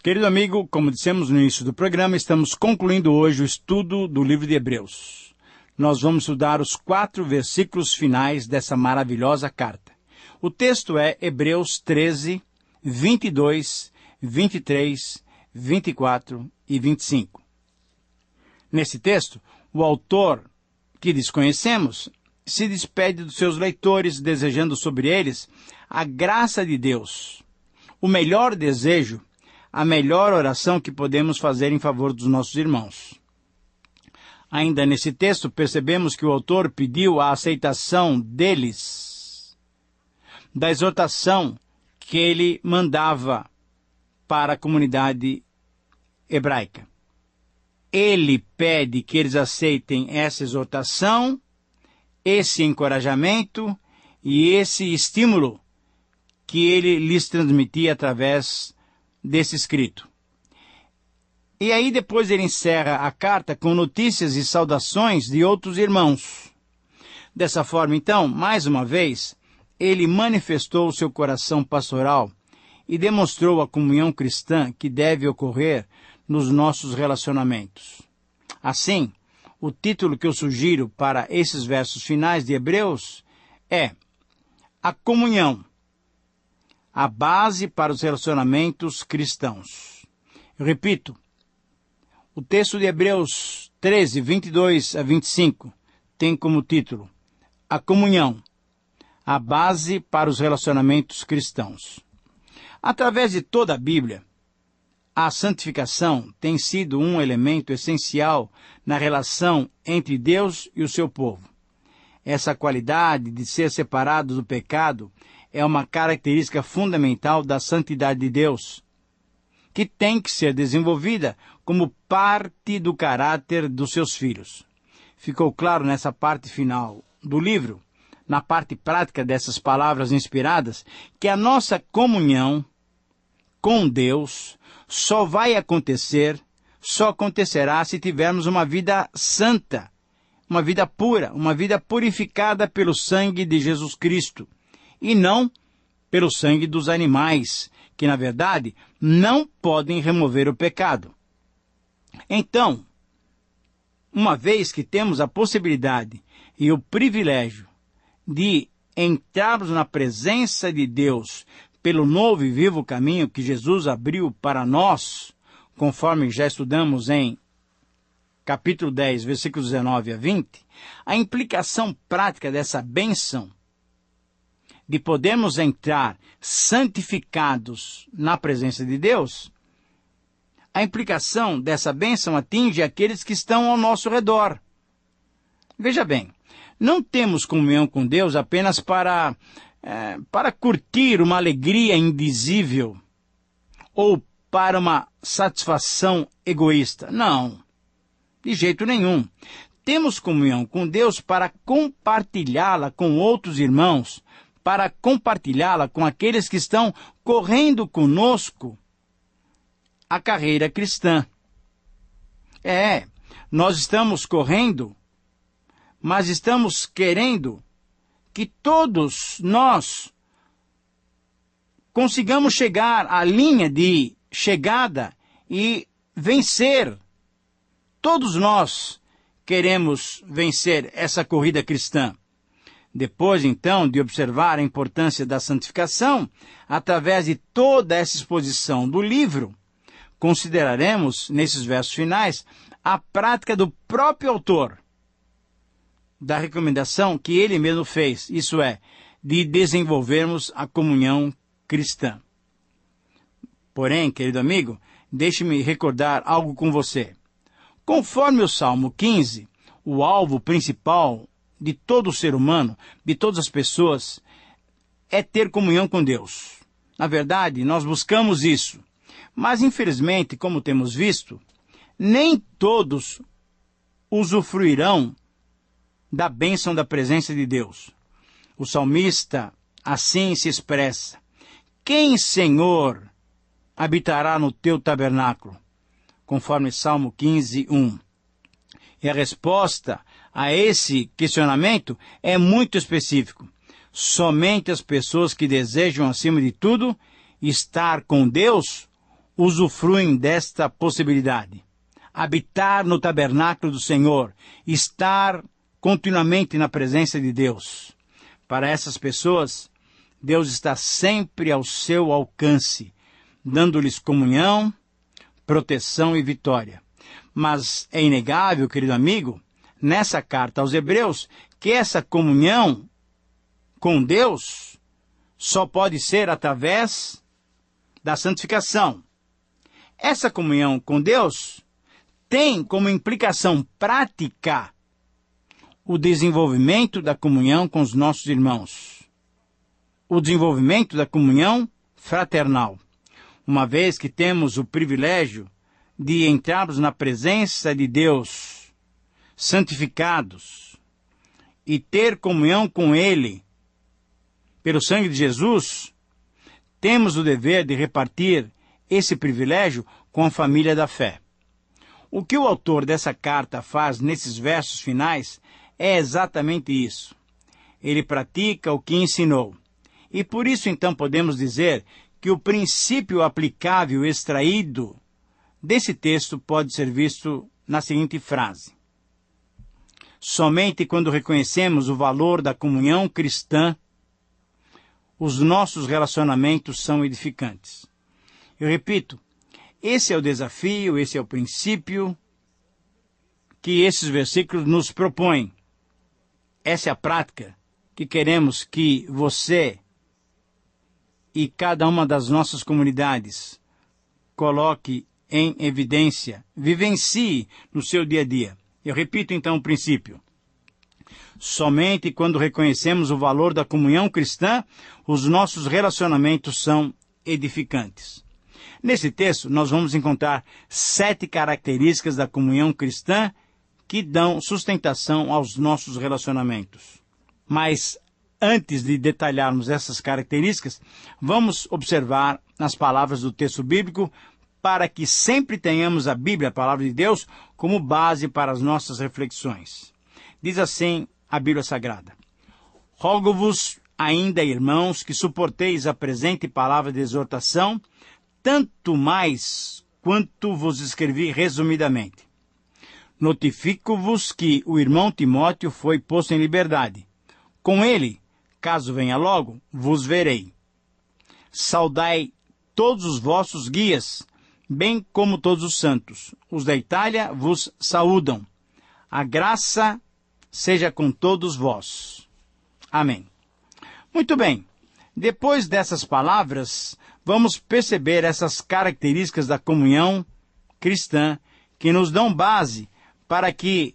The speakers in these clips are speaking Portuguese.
Querido amigo, como dissemos no início do programa, estamos concluindo hoje o estudo do livro de Hebreus. Nós vamos estudar os 4 versículos finais dessa maravilhosa carta. O texto é Hebreus 13, 22, 23, 24 e 25. Nesse texto, o autor, que desconhecemos, se despede dos seus leitores, desejando sobre eles a graça de Deus, o melhor desejo, a melhor oração que podemos fazer em favor dos nossos irmãos. Ainda nesse texto, percebemos que o autor pediu a aceitação deles, da exortação que ele mandava para a comunidade hebraica. Ele pede que eles aceitem essa exortação, esse encorajamento e esse estímulo que ele lhes transmitia através desse escrito. E aí depois ele encerra a carta com notícias e saudações de outros irmãos. Dessa forma, então, mais uma vez, ele manifestou o seu coração pastoral e demonstrou a comunhão cristã que deve ocorrer nos nossos relacionamentos. Assim, o título que eu sugiro para esses versos finais de Hebreus é A Comunhão, a base para os relacionamentos cristãos. Eu repito, o texto de Hebreus 13, 22 a 25 tem como título A Comunhão, a base para os relacionamentos cristãos. Através de toda a Bíblia, a santificação tem sido um elemento essencial na relação entre Deus e o seu povo. Essa qualidade de ser separado do pecado é uma característica fundamental da santidade de Deus, que tem que ser desenvolvida como parte do caráter dos seus filhos. Ficou claro nessa parte final do livro, na parte prática dessas palavras inspiradas, que a nossa comunhão com Deus só acontecerá se tivermos uma vida santa, uma vida pura, uma vida purificada pelo sangue de Jesus Cristo, e não pelo sangue dos animais, que, na verdade, não podem remover o pecado. Então, uma vez que temos a possibilidade e o privilégio de entrarmos na presença de Deus pelo novo e vivo caminho que Jesus abriu para nós, conforme já estudamos em capítulo 10, versículos 19 a 20, a implicação prática dessa bênção de podermos entrar santificados na presença de Deus, a implicação dessa bênção atinge aqueles que estão ao nosso redor. Veja bem, não temos comunhão com Deus apenas para curtir uma alegria indizível ou para uma satisfação egoísta. Não, de jeito nenhum. Temos comunhão com Deus para compartilhá-la com outros irmãos, para compartilhá-la com aqueles que estão correndo conosco a carreira cristã. Nós estamos correndo, mas estamos querendo que todos nós consigamos chegar à linha de chegada e vencer. Todos nós queremos vencer essa corrida cristã. Depois, então, de observar a importância da santificação, através de toda essa exposição do livro, consideraremos, nesses versos finais, a prática do próprio autor, da recomendação que ele mesmo fez, isso é, de desenvolvermos a comunhão cristã. Porém, querido amigo, deixe-me recordar algo com você. Conforme o Salmo 15, o alvo principal de todo ser humano, de todas as pessoas, é ter comunhão com Deus. Na verdade, nós buscamos isso. Mas, infelizmente, como temos visto, nem todos usufruirão da bênção da presença de Deus. O salmista assim se expressa: Quem, Senhor, habitará no teu tabernáculo? Conforme Salmo 15, 1. E a resposta a esse questionamento é muito específico. Somente as pessoas que desejam, acima de tudo, estar com Deus usufruem desta possibilidade. Habitar no tabernáculo do Senhor, estar continuamente na presença de Deus. Para essas pessoas, Deus está sempre ao seu alcance, dando-lhes comunhão, proteção e vitória. Mas é inegável, querido amigo, nessa carta aos Hebreus, que essa comunhão com Deus só pode ser através da santificação. Essa comunhão com Deus tem como implicação prática o desenvolvimento da comunhão com os nossos irmãos, o desenvolvimento da comunhão fraternal. Uma vez que temos o privilégio de entrarmos na presença de Deus, santificados, e ter comunhão com Ele, pelo sangue de Jesus, temos o dever de repartir esse privilégio com a família da fé. O que o autor dessa carta faz nesses versos finais é exatamente isso. Ele pratica o que ensinou. E por isso, então, podemos dizer que o princípio aplicável extraído desse texto pode ser visto na seguinte frase: somente quando reconhecemos o valor da comunhão cristã, os nossos relacionamentos são edificantes. Eu repito, esse é o desafio, esse é o princípio que esses versículos nos propõem. Essa é a prática que queremos que você e cada uma das nossas comunidades coloque em evidência, vivencie no seu dia a dia. Eu repito então o princípio. Somente quando reconhecemos o valor da comunhão cristã, os nossos relacionamentos são edificantes. Nesse texto, nós vamos encontrar 7 características da comunhão cristã que dão sustentação aos nossos relacionamentos. Mas, antes de detalharmos essas características, vamos observar as palavras do texto bíblico para que sempre tenhamos a Bíblia, a Palavra de Deus, como base para as nossas reflexões. Diz assim a Bíblia Sagrada: rogo-vos ainda, irmãos, que suporteis a presente palavra de exortação, tanto mais quanto vos escrevi resumidamente. Notifico-vos que o irmão Timóteo foi posto em liberdade. Com ele, caso venha logo, vos verei. Saudai todos os vossos guias, bem como todos os santos. Os da Itália vos saúdam. A graça seja com todos vós. Amém. Muito bem. Depois dessas palavras, vamos perceber essas características da comunhão cristã que nos dão base para que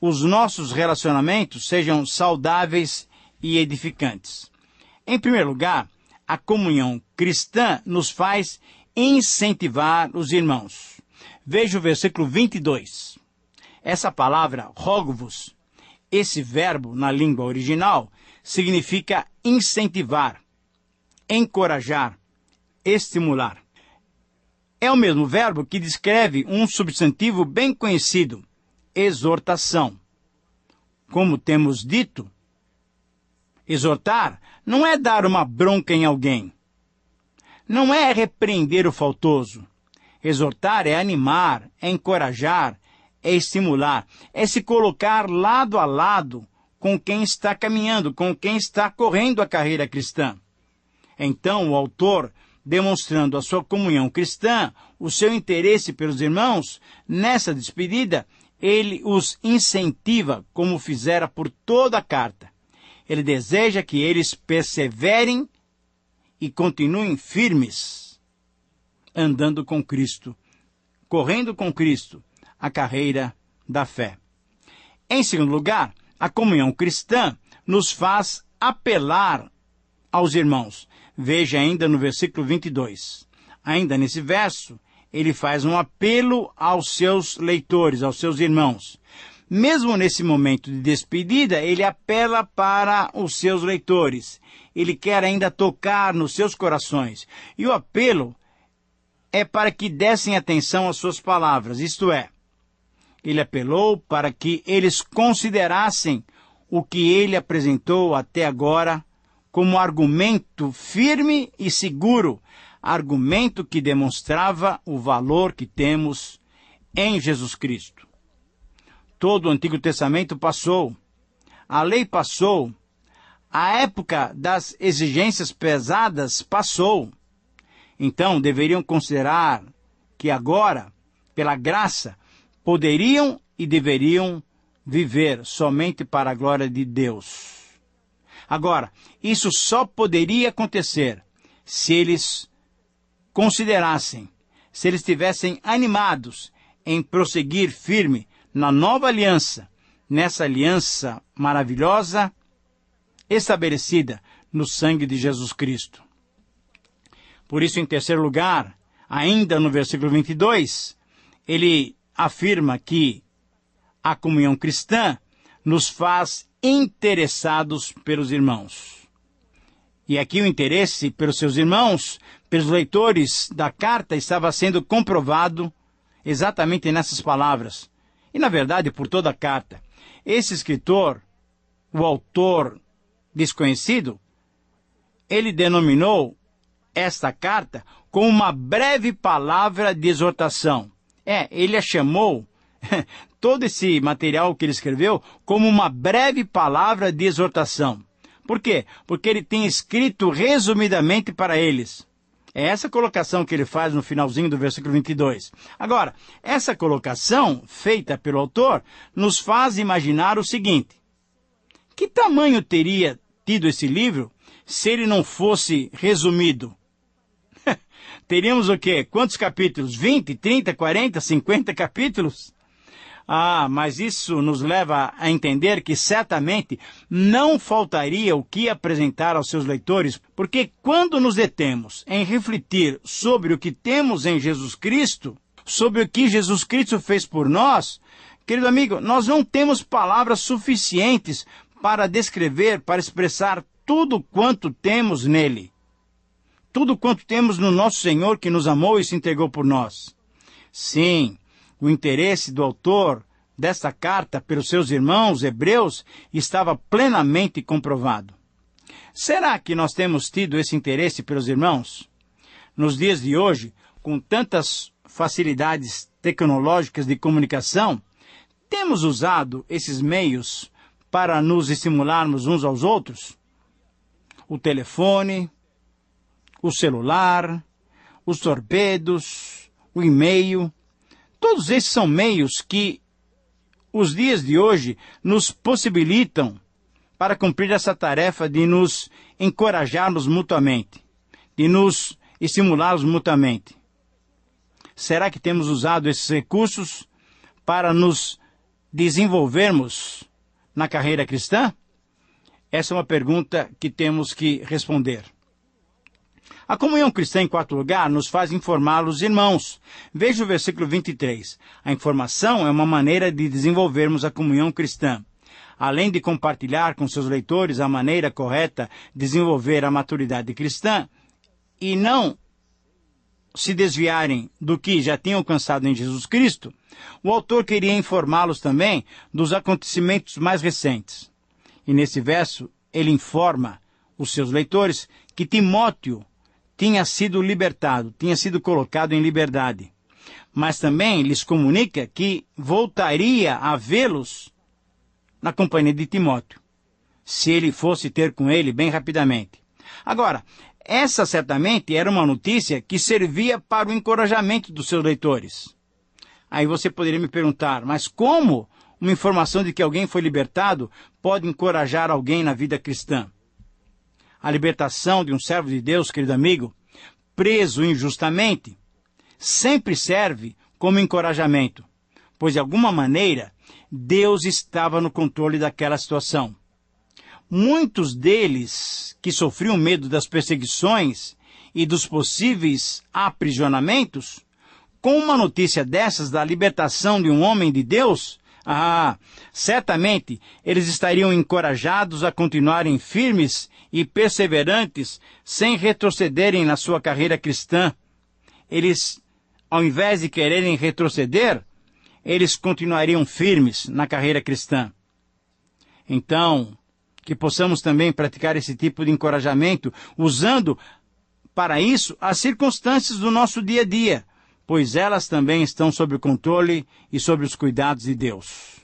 os nossos relacionamentos sejam saudáveis e edificantes. Em primeiro lugar, a comunhão cristã nos faz incentivar os irmãos. Veja o versículo 22. Essa palavra, rogo-vos, esse verbo na língua original, significa incentivar, encorajar, estimular. É o mesmo verbo que descreve um substantivo bem conhecido, exortação. Como temos dito, exortar não é dar uma bronca em alguém. Não é repreender o faltoso. Exortar é animar, é encorajar, é estimular, é se colocar lado a lado com quem está caminhando, com quem está correndo a carreira cristã. Então, o autor, demonstrando a sua comunhão cristã, o seu interesse pelos irmãos, nessa despedida, ele os incentiva, como fizera por toda a carta. Ele deseja que eles perseverem e continuem firmes, andando com Cristo, correndo com Cristo, a carreira da fé. Em segundo lugar, a comunhão cristã nos faz apelar aos irmãos. Veja ainda no versículo 22. Ainda nesse verso, ele faz um apelo aos seus leitores, aos seus irmãos. Mesmo nesse momento de despedida, ele apela para os seus leitores. Ele quer ainda tocar nos seus corações. E o apelo é para que dessem atenção às suas palavras, isto é, ele apelou para que eles considerassem o que ele apresentou até agora como argumento firme e seguro argumento que demonstrava o valor que temos em Jesus Cristo. Todo o Antigo Testamento passou, a lei passou, a época das exigências pesadas passou. Então, deveriam considerar que agora, pela graça, poderiam e deveriam viver somente para a glória de Deus. Agora, isso só poderia acontecer se eles considerassem, se eles estivessem animados em prosseguir firme na nova aliança, nessa aliança maravilhosa, estabelecida no sangue de Jesus Cristo. Por isso, em terceiro lugar, ainda no versículo 22, ele afirma que a comunhão cristã nos faz interessados pelos irmãos. E aqui o interesse pelos seus irmãos, pelos leitores da carta, estava sendo comprovado exatamente nessas palavras. E, na verdade, por toda a carta. Esse escritor, o autor desconhecido, ele denominou esta carta como uma breve palavra de exortação. Ele a chamou, todo esse material que ele escreveu, como uma breve palavra de exortação. Por quê? Porque ele tem escrito resumidamente para eles. É essa colocação que ele faz no finalzinho do versículo 22. Agora, essa colocação, feita pelo autor, nos faz imaginar o seguinte: que tamanho teria tido esse livro se ele não fosse resumido? Teríamos o quê? Quantos capítulos? 20, 30, 40, 50 capítulos? Mas isso nos leva a entender que certamente não faltaria o que apresentar aos seus leitores, porque quando nos detemos em refletir sobre o que temos em Jesus Cristo, sobre o que Jesus Cristo fez por nós, querido amigo, nós não temos palavras suficientes para descrever, para expressar tudo quanto temos nele. Tudo quanto temos no nosso Senhor que nos amou e se entregou por nós. Sim, o interesse do autor desta carta pelos seus irmãos hebreus estava plenamente comprovado. Será que nós temos tido esse interesse pelos irmãos? Nos dias de hoje, com tantas facilidades tecnológicas de comunicação, temos usado esses meios para nos estimularmos uns aos outros? O telefone, o celular, os torpedos, o e-mail, todos esses são meios que os dias de hoje nos possibilitam para cumprir essa tarefa de nos encorajarmos mutuamente, de nos estimularmos mutuamente. Será que temos usado esses recursos para nos desenvolvermos na carreira cristã? Essa é uma pergunta que temos que responder. A comunhão cristã, em quarto lugar, nos faz informar os irmãos. Veja o versículo 23. A informação é uma maneira de desenvolvermos a comunhão cristã. Além de compartilhar com seus leitores a maneira correta de desenvolver a maturidade cristã e não se desviarem do que já tinham alcançado em Jesus Cristo, o autor queria informá-los também dos acontecimentos mais recentes. E nesse verso, ele informa os seus leitores que Timóteo tinha sido libertado, tinha sido colocado em liberdade. Mas também lhes comunica que voltaria a vê-los na companhia de Timóteo, se ele fosse ter com ele bem rapidamente. Agora, essa certamente era uma notícia que servia para o encorajamento dos seus leitores. Aí você poderia me perguntar, mas como uma informação de que alguém foi libertado pode encorajar alguém na vida cristã? A libertação de um servo de Deus, querido amigo, preso injustamente, sempre serve como encorajamento, pois de alguma maneira Deus estava no controle daquela situação. Muitos deles que sofriam medo das perseguições e dos possíveis aprisionamentos, com uma notícia dessas da libertação de um homem de Deus, certamente eles estariam encorajados a continuarem firmes e perseverantes, sem retrocederem na sua carreira cristã. Eles, ao invés de quererem retroceder, eles continuariam firmes na carreira cristã. Então, que possamos também praticar esse tipo de encorajamento, usando para isso as circunstâncias do nosso dia a dia, pois elas também estão sob o controle e sob os cuidados de Deus.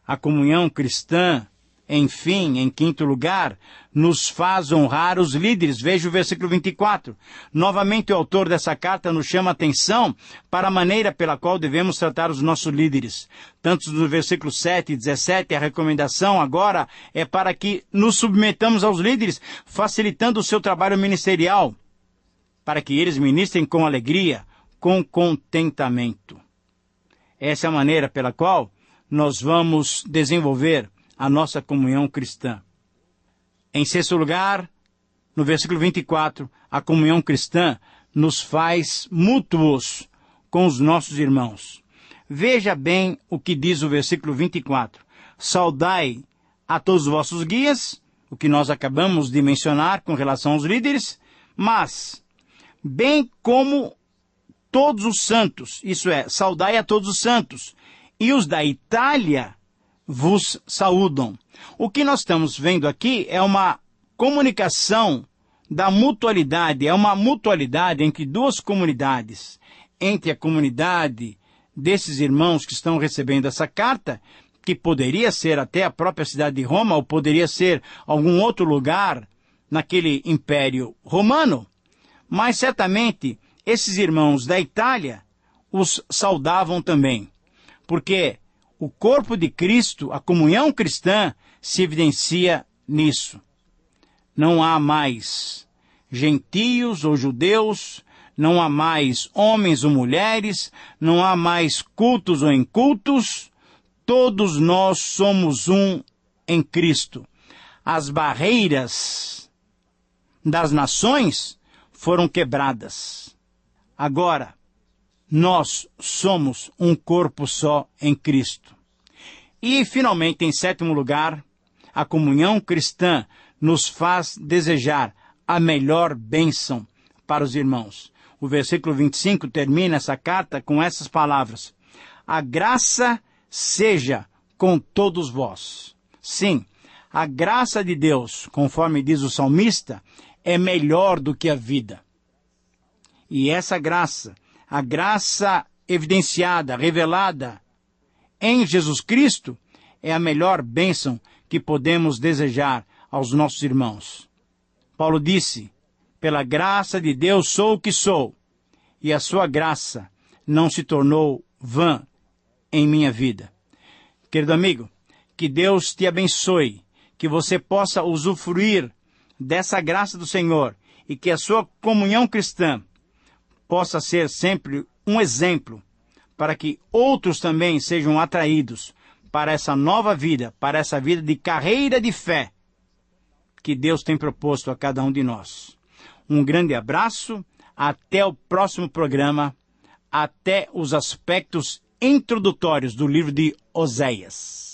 A comunhão cristã, enfim, em quinto lugar, nos faz honrar os líderes. Veja o versículo 24. Novamente o autor dessa carta nos chama a atenção para a maneira pela qual devemos tratar os nossos líderes. Tanto no versículo 7 e 17, a recomendação agora é para que nos submetamos aos líderes, facilitando o seu trabalho ministerial, para que eles ministrem com alegria, com contentamento. Essa é a maneira pela qual nós vamos desenvolver a nossa comunhão cristã. Em sexto lugar, no versículo 24, a comunhão cristã nos faz mútuos com os nossos irmãos. Veja bem o que diz o versículo 24. Saudai a todos os vossos guias, o que nós acabamos de mencionar com relação aos líderes, mas, bem como todos os santos, isso é, saudai a todos os santos, e os da Itália vos saúdam. O que nós estamos vendo aqui é uma comunicação da mutualidade, é uma mutualidade entre duas comunidades, entre a comunidade desses irmãos que estão recebendo essa carta, que poderia ser até a própria cidade de Roma, ou poderia ser algum outro lugar naquele Império Romano, mas certamente esses irmãos da Itália os saudavam também, porque o corpo de Cristo, a comunhão cristã, se evidencia nisso. Não há mais gentios ou judeus, não há mais homens ou mulheres, não há mais cultos ou incultos, todos nós somos um em Cristo. As barreiras das nações foram quebradas. Agora, nós somos um corpo só em Cristo. E, finalmente, em sétimo lugar, a comunhão cristã nos faz desejar a melhor bênção para os irmãos. O versículo 25 termina essa carta com essas palavras: a graça seja com todos vós. Sim, a graça de Deus, conforme diz o salmista, é melhor do que a vida. E essa graça, a graça evidenciada, revelada em Jesus Cristo, é a melhor bênção que podemos desejar aos nossos irmãos. Paulo disse: pela graça de Deus sou o que sou, e a sua graça não se tornou vã em minha vida. Querido amigo, que Deus te abençoe, que você possa usufruir dessa graça do Senhor e que a sua comunhão cristã possa ser sempre um exemplo para que outros também sejam atraídos para essa nova vida, para essa vida de carreira de fé que Deus tem proposto a cada um de nós. Um grande abraço, até o próximo programa, até os aspectos introdutórios do livro de Oséias.